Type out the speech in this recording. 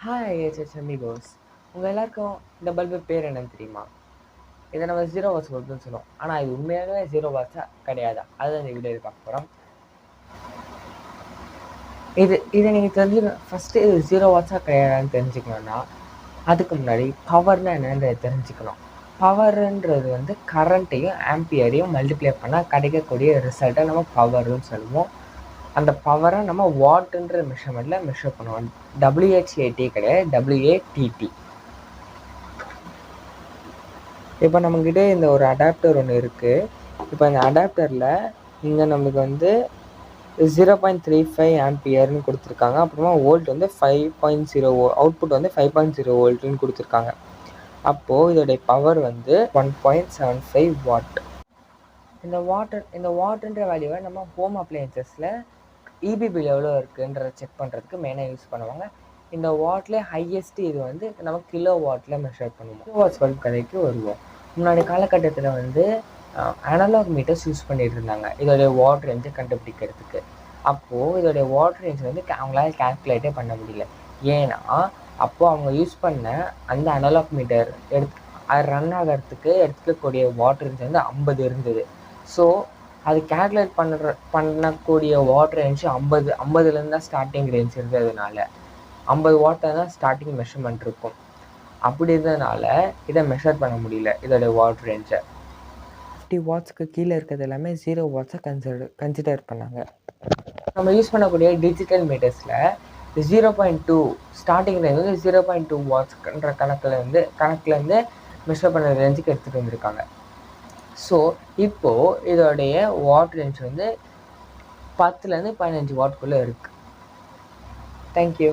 Hi எச்எச் amigos. உங்கள் எல்லாருக்கும் இந்த பல்பு பேர் என்னன்னு தெரியுமா? இதை நம்ம 0 வாட்ஸ் பல்புன்னு சொல்லுவோம். ஆனால் இது உண்மையாகவே 0 வாட்ஸாக கிடையாதா? அதுதான் இந்த வீடியோ பார்க்க போகிறோம். இதை நீங்கள் ஃபஸ்ட்டு இது 0 வாட்ஸாக கிடையாதான்னு தெரிஞ்சுக்கணும்னா அதுக்கு முன்னாடி பவர்னா என்னன்றதை தெரிஞ்சுக்கணும். பவருன்றது வந்து கரண்ட்டையும் ஆம்பியரையும் மல்டிப்ளை பண்ணால் கிடைக்கக்கூடிய ரிசல்ட்டை நம்ம பவர்னு சொல்லுவோம். அந்த பவரை நம்ம வாட்டுன்ற மெஷர்மெண்ட்டில் மெஷர் பண்ணுவோம். WHAT கிடையாது, WATT. இப்போ நம்மக்கிட்ட இந்த ஒரு அடாப்டர் ஒன்று இருக்குது. இப்போ இந்த அடாப்டரில் இங்கே நம்மளுக்கு வந்து 0.35 ஆம்பியர்னு கொடுத்துருக்காங்க. அப்புறமா வோல்ட் வந்து 5.0 அவுட்புட் வந்து 5.0 வோல்ட்டுன்னு கொடுத்துருக்காங்க. அப்போது இதோடைய பவர் வந்து 1.75 வாட். இந்த வாட்டுன்ற வேல்யூவை நம்ம ஹோம் அப்ளையன்சஸில் இபி பில் எவ்வளோ இருக்குன்றத செக் பண்ணுறதுக்கு மெயினாக யூஸ் பண்ணுவாங்க. இந்த வாட்லேயே ஹையஸ்ட் இது வந்து நம்ம கிலோ வாட்டில் மெஷர் பண்ணுவோம். கிலோ வாட்ஸ் பல்ப் கதைக்கு வருவோம். முன்னாடி காலகட்டத்தில் வந்து அனலாக் மீட்டர்ஸ் யூஸ் பண்ணிட்டு இருந்தாங்க இதோடைய வாட் ரேஞ்சை கண்டுபிடிக்கிறதுக்கு. அப்போது இதோடைய வாட் ரேஞ்ச் வந்து அவங்களால கால்குலேட்டே பண்ண முடியல. ஏன்னா அப்போது அவங்க யூஸ் பண்ண அந்த அனலாக் மீட்டர் அது ரன் ஆகிறதுக்கு எடுத்துக்கக்கூடிய வாட் ரேஞ்ச் வந்து 50 இருந்தது. ஸோ அது கேல்குலேட் பண்ணக்கூடிய வாட் ரேஞ்ச் 50லேருந்து தான் ஸ்டார்டிங் ரேஞ்ச் இருந்ததுனால 50 வாட்டில் தான் ஸ்டார்டிங் மெஷர்மெண்ட் இருக்கும். அப்படி இருந்ததுனால இதை மெஷர் பண்ண முடியல இதோடைய வாட் ரேஞ்சை. 50 வாட்ஸ்க்கு கீழே இருக்கிறது எல்லாமே 0 வாட்ஸை கன்சிடர் பண்ணாங்க. நம்ம யூஸ் பண்ணக்கூடிய டிஜிட்டல் மீட்டர்ஸில் 0.2 ஸ்டார்டிங் ரேஞ்ச் வந்து 0.2 வாட்ஸ்ன்ற கணக்குலேருந்து மெஷர் பண்ண ரேஞ்சுக்கு எடுத்துகிட்டு வந்திருக்காங்க. ஸோ இப்போது இதோடைய வாட் ரேஞ்ச் வந்து 10லேருந்து 15 வாட்குள்ளே இருக்குது. தேங்க்யூ.